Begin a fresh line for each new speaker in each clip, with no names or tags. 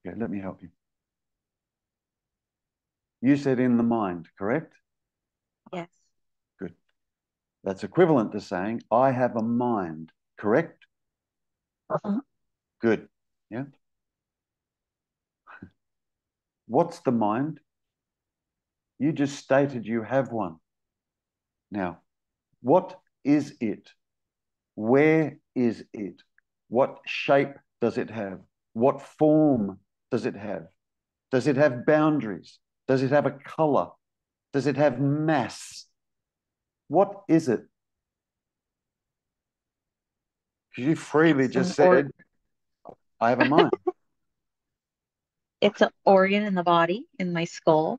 Okay, let me help you. You said in the mind, correct?
Yes.
Good. That's equivalent to saying, I have a mind, correct? Good. Yeah. What's the mind? You just stated you have one. Now, what is it? Where is it? What shape does it have? What form does it have? Does it have boundaries? Does it have a color? Does it have mass? What is it? Because you freely just said, I have a mind.
It's an organ in the body, in my skull,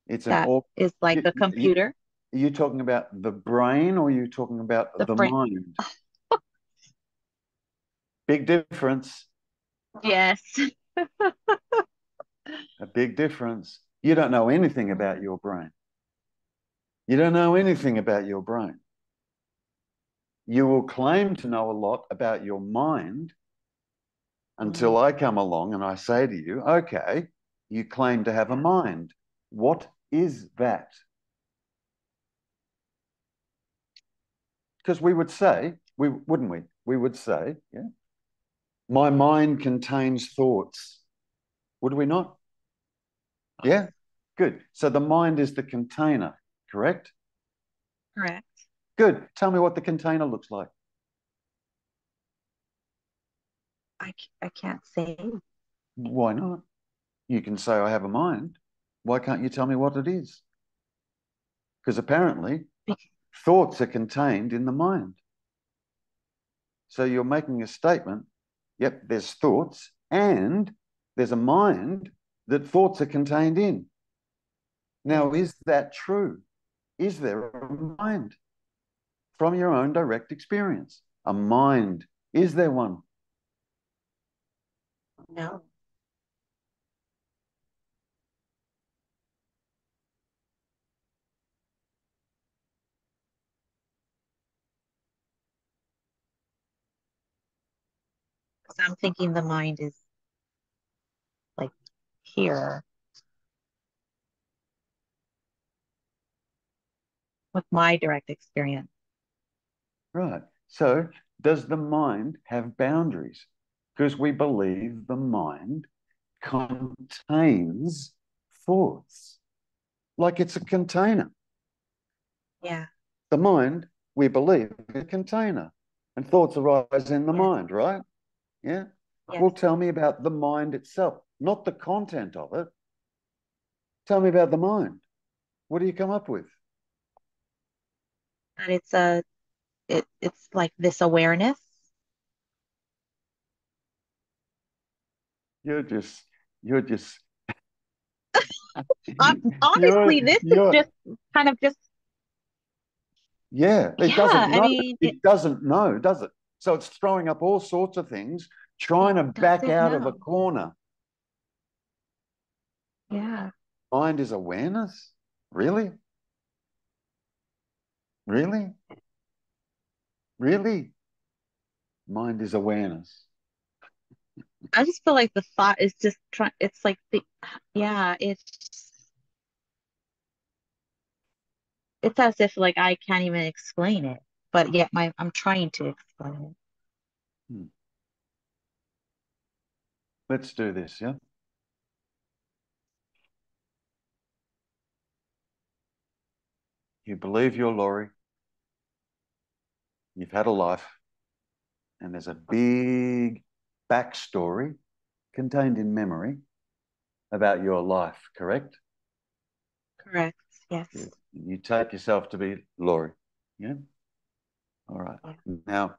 It's an
that
organ.
is like a computer.
Are you talking about the brain or are you talking about
The
the
brain.
mind? Big difference.
Yes.
A big difference. You don't know anything about your brain. You don't know anything about your brain. You will claim to know a lot about your mind until I come along and I say to you, okay, you claim to have a mind. What is that? Because we would say, wouldn't we? We would say, yeah, my mind contains thoughts. Would we not? Yeah, good. So the mind is the container, correct?
Correct.
Good. Tell me what the container looks like.
I can't say.
Why not? You can say, I have a mind. Why can't you tell me what it is? Because apparently thoughts are contained in the mind. So you're making a statement, yep, there's thoughts and there's a mind that thoughts are contained in. Now, is that true? Is there a mind? From your own direct experience, a mind. Is there one?
No. Because I'm thinking the mind is like here with my direct experience.
Right. So does the mind have boundaries? Because we believe the mind contains thoughts, like it's a container.
Yeah.
The mind, we believe, is a container, and thoughts arise in the
Yes.
mind, right? Yeah.
Yes.
Well, tell me about the mind itself, not the content of it. Tell me about the mind. What do you come up with?
And it's like this awareness.
You're just, you're just,
Honestly, this is
you're,
just kind of just,
yeah, it
yeah,
doesn't
I
know.
mean, it
It doesn't know, does it? So it's throwing up all sorts of things, trying to back
doesn't
out of a
know.
corner.
Yeah.
Mind is awareness? Really? Really? Really? Mind is awareness.
I just feel like the thought is just trying, it's like yeah, it's as if like I can't even explain it, but yet I'm trying to explain it.
Hmm. Let's do this, yeah? You believe you're Laurie, you've had a life, and there's a big backstory contained in memory about your life, correct?
Correct. Yes.
Good. You take yourself to be Laurie, yeah? All right.
Yeah.
Now,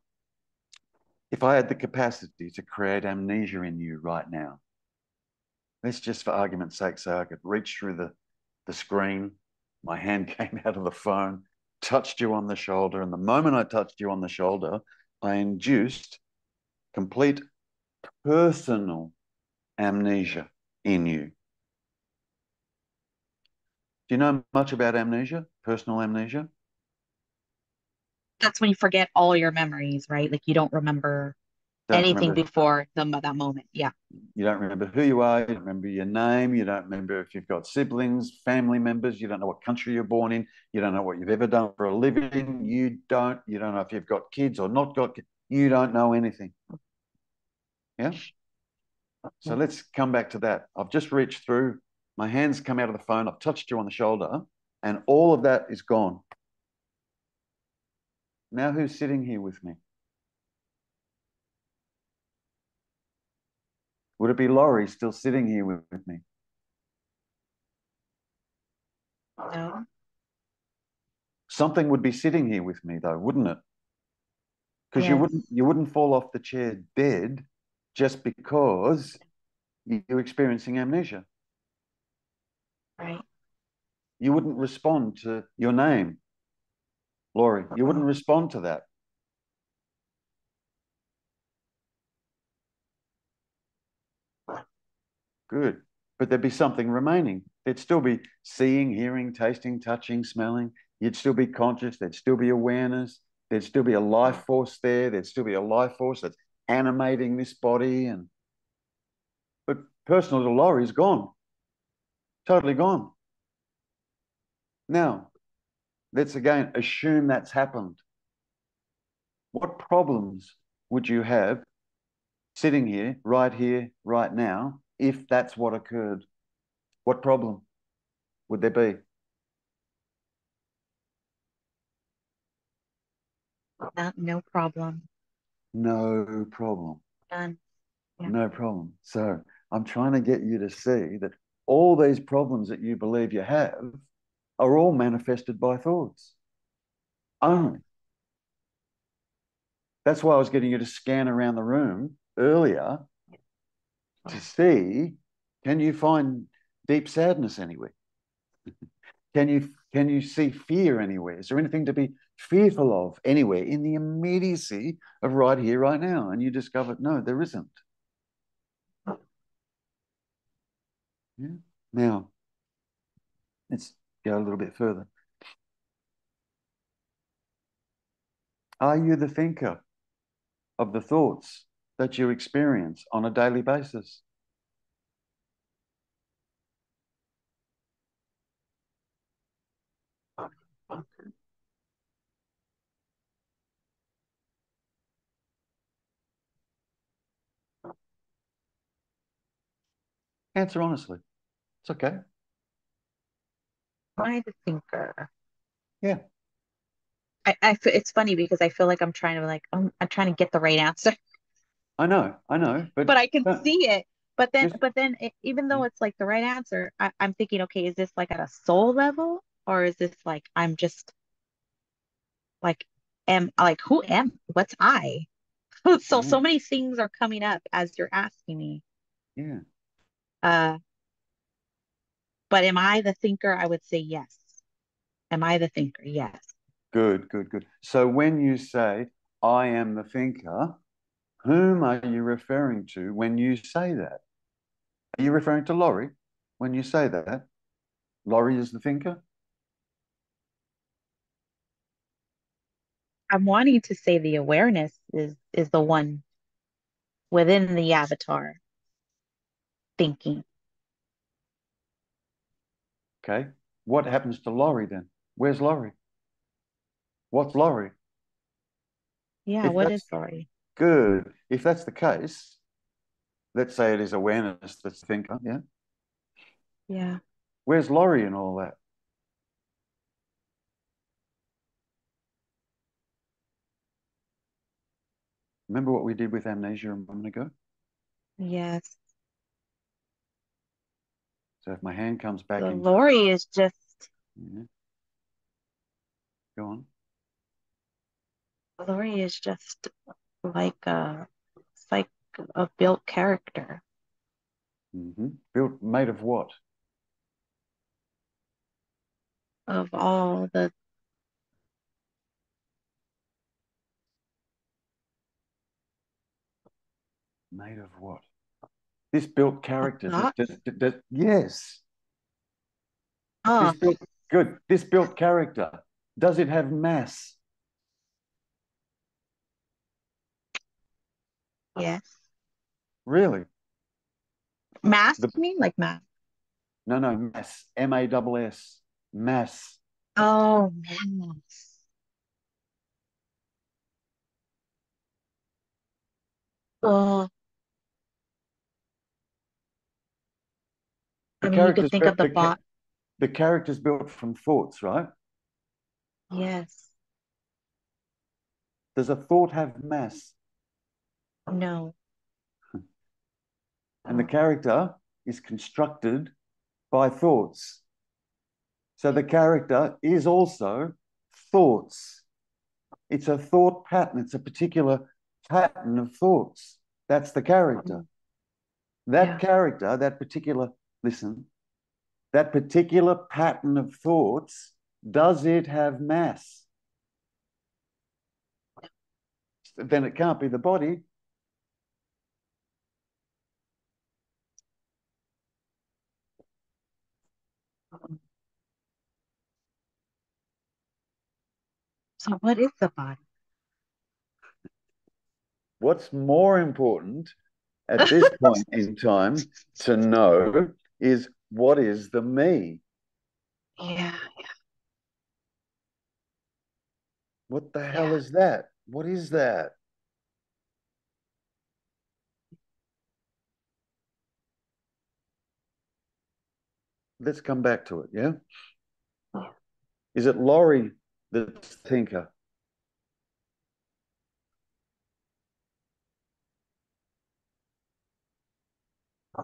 if I had the capacity to create amnesia in you right now, let's just for argument's sake say I could reach through the screen, my hand came out of the phone, touched you on the shoulder, and the moment I touched you on the shoulder, I induced complete personal amnesia in you. Do you know much about amnesia, personal amnesia?
That's when you forget all your memories, right? Like you don't remember.
Don't
Anything
remember.
before that moment. Yeah.
You don't remember who you are. You don't remember your name. You don't remember if you've got siblings, family members. You don't know what country you're born in. You don't know what you've ever done for a living. You don't know if you've got kids or not got kids. You don't know anything. Yeah. So let's come back to that. I've just reached through. My hands come out of the phone. I've touched you on the shoulder, and all of that is gone. Now who's sitting here with me? Would it be Laurie still sitting here with me?
No.
Something would be sitting here with me though, wouldn't it? Because
Yes.
you wouldn't fall off the chair dead just because you're experiencing amnesia.
Right.
You wouldn't respond to your name, Laurie. You wouldn't respond to that. Good. But there'd be something remaining. There'd still be seeing, hearing, tasting, touching, smelling. You'd still be conscious. There'd still be awareness. There'd still be a life force there. There'd still be a life force that's animating this body. But personal to Laurie's gone. Totally gone. Now, let's again assume that's happened. What problems would you have sitting here, right now, if that's what occurred? What problem would there be?
No problem.
No problem.
None. Yeah.
No problem. So I'm trying to get you to see that all these problems that you believe you have are all manifested by thoughts only. That's why I was getting you to scan around the room earlier to see, can you find deep sadness anywhere? Can you see fear anywhere? Is there anything to be fearful of anywhere in the immediacy of right here, right now? And you discovered, no, there isn't. Yeah. Now, let's go a little bit further. Are you the thinker of the thoughts that you experience on a daily basis? Answer honestly. It's okay.
Am I the thinker?
Yeah.
It's funny because I feel like I'm trying to I'm trying to get the right answer,
I know,
but
but
I can see it.
just
But then even though it's like the right answer, I'm thinking, okay, is this like at a soul level, or is this like I'm just like am like who am what's I?
yeah,
So many things are coming up as you're asking me.
yeah.
Uh, but am I the thinker? I would say yes. Am I the thinker? Yes.
Good, good, good. So when you say I am the thinker, whom are you referring to when you say that? Are you referring to Laurie when you say that? Laurie is the thinker?
I'm wanting to say the awareness is the one within the avatar thinking.
Okay. What happens to Laurie then? Where's Laurie? What's Laurie?
Yeah,
If
what is
that's
sorry?
good, if that's the case, let's say it is awareness that's the thinker, yeah?
Yeah.
Where's Laurie in all that? Remember what we did with amnesia a moment ago?
Yes.
So if my hand comes back
So
in,
Lori is just
yeah, go on.
Lori is just like it's like a built character
Built, made of what?
of all the
Made of what? This built character,
thoughts.
yes, this
Oh,
built, good. This built character, does it have mass?
Yes.
Really?
Mass,
The
you mean like math?
No, no, mass, M-A-S-S, mass.
Oh, mass. Well,
The
I mean, you could
character's
think
built,
of the bot.
the character's built from thoughts, right?
Yes.
Does a thought have mass?
No.
And the character is constructed by thoughts. So the character is also thoughts. It's a thought pattern. It's a particular pattern of thoughts. That's the character. That
Yeah.
character, that particular, listen, that particular pattern of thoughts, does it have mass? Then it can't be the body.
So what is the body?
What's more important at this point in time to know is what is the me?
Yeah.
What the hell
Yeah.
is that? What is that? Let's come back to it, yeah?
Yeah.
Is it Laurie that's the thinker?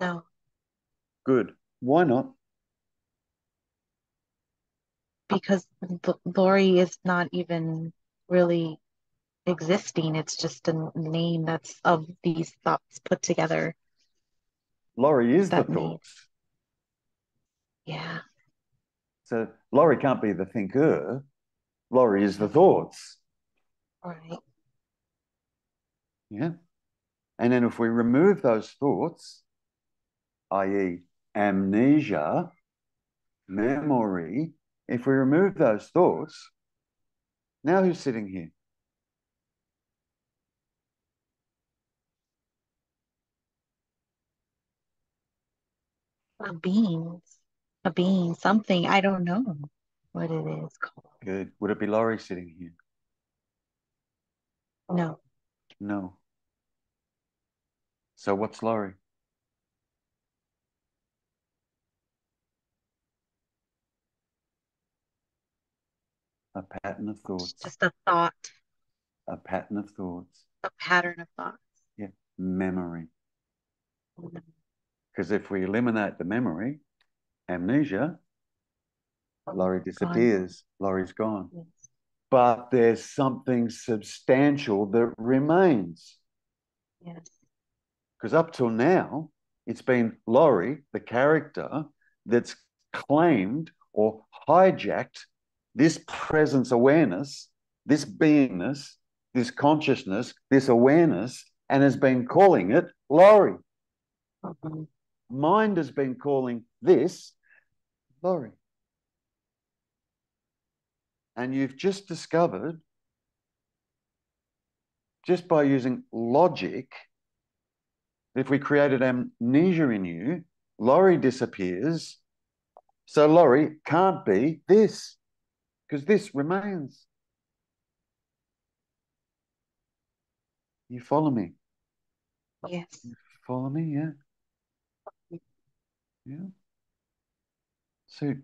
No,
Good. Why not?
because Lori is not even really existing. It's just a name that's of these thoughts put together
Laurie is the
that made.
thoughts.
Yeah.
So Laurie can't be the thinker. Laurie is the thoughts.
Right.
Yeah. And then if we remove those thoughts, i.e., amnesia, memory, if we remove those thoughts, now who's sitting here?
A being. A being. Something. I don't know what it is called.
Good. Would it be Laurie sitting here?
No.
No. So what's Laurie? A pattern of
It's
thoughts.
just a thought,
A pattern of thoughts.
a pattern of thoughts.
Yeah. Memory. Because if we eliminate the memory, amnesia, Laurie
Gone.
disappears. Laurie's gone.
Yes.
But there's something substantial that remains.
Yes.
Because up till now, it's been Laurie, the character, that's claimed or hijacked this presence awareness, this beingness, this consciousness, this awareness, and has been calling it Laurie.
Mhm.
Mind has been calling this Laurie. And you've just discovered, just by using logic, if we created amnesia in you, Laurie disappears. So Laurie can't be this because this remains. You follow me?
Yes.
You follow me? Yeah. Yeah. So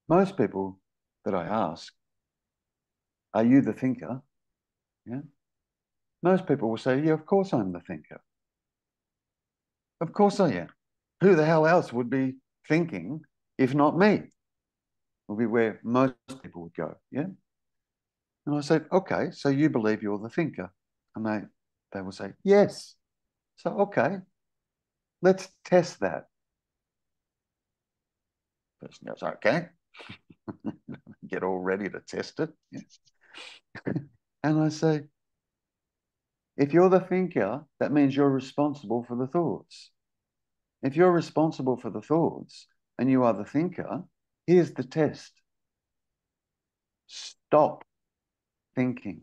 most people that I ask, are you the thinker? Yeah. Most people will say, yeah, of course I'm the thinker. Of course I am. Who the hell else would be thinking if not me? Will be where most people would go. Yeah. And I said, okay, so you believe you're the thinker. And they will say, yes. So, okay, let's test that. Person goes, okay. Get all ready to test it. Yeah. And I say, if you're the thinker, that means you're responsible for the thoughts. If you're responsible for the thoughts and you are the thinker, here's the test. Stop thinking.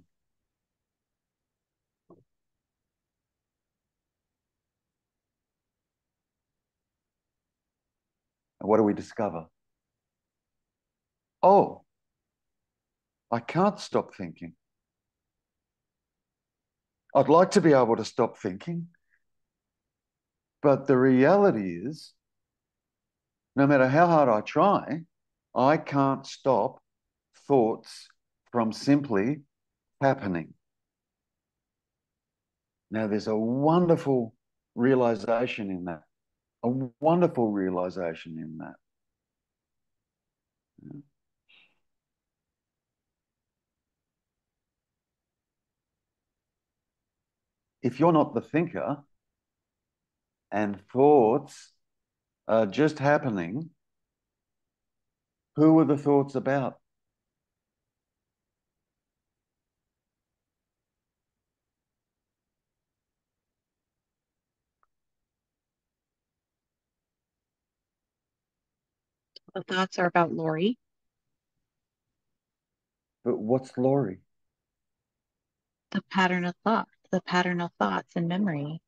what do we discover? Oh, I can't stop thinking. I'd like to be able to stop thinking, but the reality is, no matter how hard I try, I can't stop thoughts from simply happening. Now, there's a wonderful realization in that, a wonderful realization in that. If you're not the thinker and thoughts are just happening, who are the thoughts about?
The thoughts are about Lori.
But what's Laurie?
The pattern of thoughts and memory.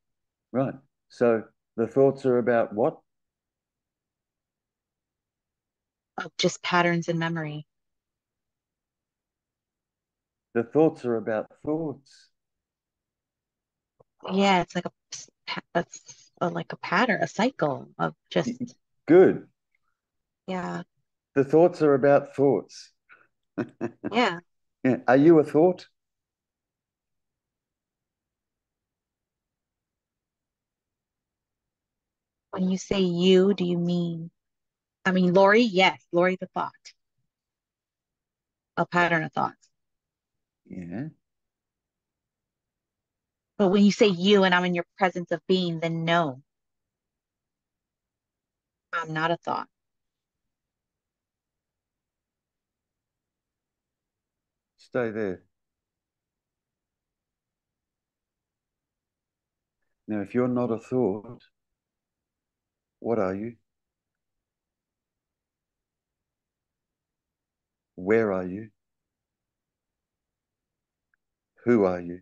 Right. So the thoughts are about what?
Of just patterns and memory.
The thoughts are about thoughts.
Yeah, it's like like a pattern, a cycle of just,
Good.
yeah,
The thoughts are about thoughts.
yeah.
Yeah. Are you a thought?
When you say you, do you mean, I mean, Lori? Yes, Lori the thought, a pattern of thoughts.
Yeah.
But when you say you and I'm in your presence of being, then no, I'm not a thought.
Stay there. Now, if you're not a thought, what are you? Where are you? Who are you?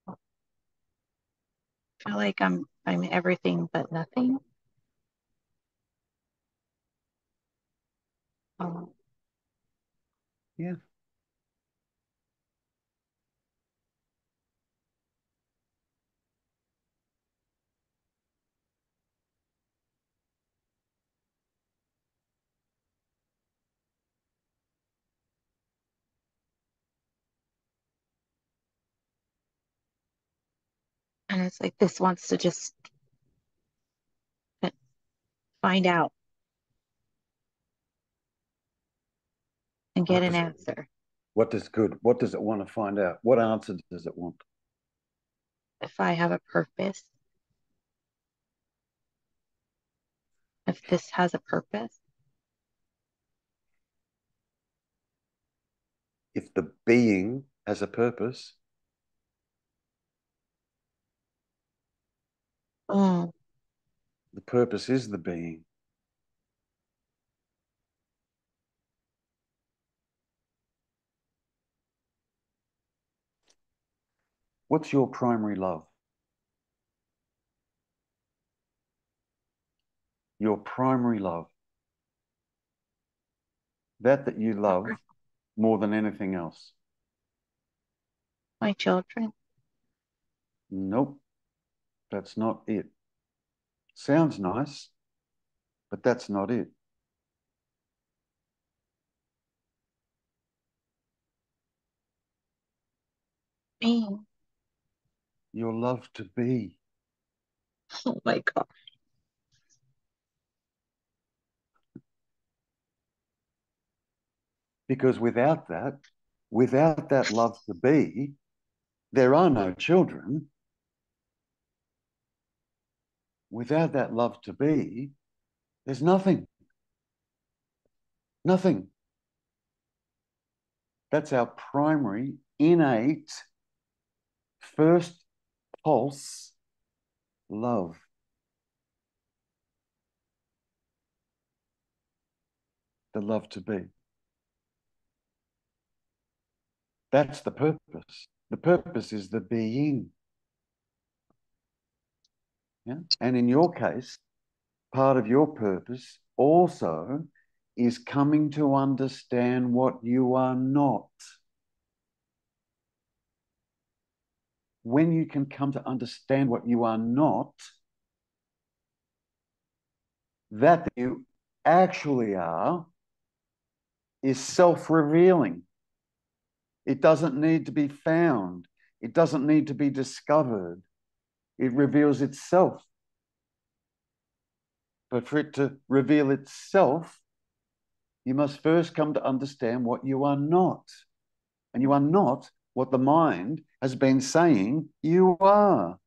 I feel like I'm everything but nothing. Um,
Yeah.
and it's like this wants to just find out and get
What
an
does
answer.
what does it want to find out? What answer does it want?
If I have a purpose, if this has a purpose.
If the being has a purpose,
Oh,
the purpose is the being. What's your primary love? Your primary love. That you love more than anything else.
my children.
Nope, that's not it. Sounds nice, but that's not it.
Me.
Your love to be.
Oh my God.
Because without that love to be, there are no children. Without that love to be, there's nothing. Nothing. That's our primary, innate, first pulse love. The love to be. That's the purpose. The purpose is the being. Yeah? And in your case, part of your purpose also is coming to understand what you are not. When you can come to understand what you are not, that you actually are is self-revealing. It doesn't need to be found. It doesn't need to be discovered. It reveals itself. But for it to reveal itself, you must first come to understand what you are not. And you are not what the mind has been saying you are.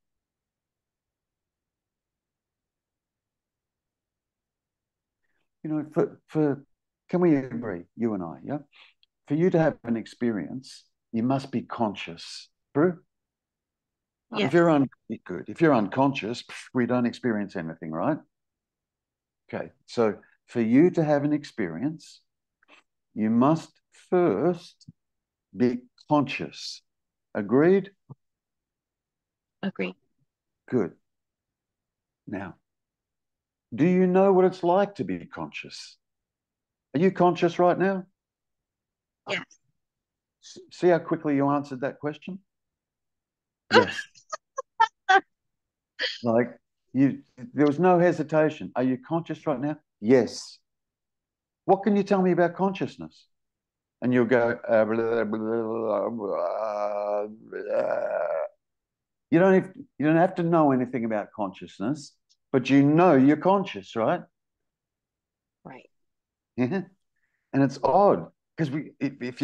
You know, can we agree, you and I, yeah? For you to have an experience, you must be conscious. True?
Yes.
If you're unconscious, we don't experience anything, right? Okay, so for you to have an experience, you must first be conscious. Agreed?
Agree.
Good. Now, do you know what it's like to be conscious? Are you conscious right now?
Yes.
See how quickly you answered that question? Yes. Like there was no hesitation. Are you conscious right now? Yes. What can you tell me about consciousness? And you'll go, you don't have to know anything about consciousness, but you know you're conscious, right?
Right.
Yeah. And it's odd because if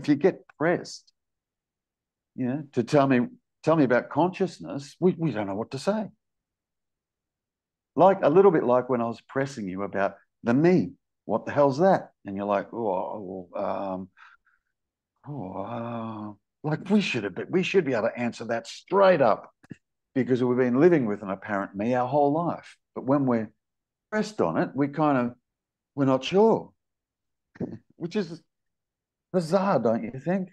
you get pressed, to tell me about consciousness, we don't know what to say. Like a little bit like when I was pressing you about the me. What the hell's that? And you're like, like we should be able to answer that straight up because we've been living with an apparent me our whole life. But when we're pressed on it, we're not sure, which is bizarre, don't you think?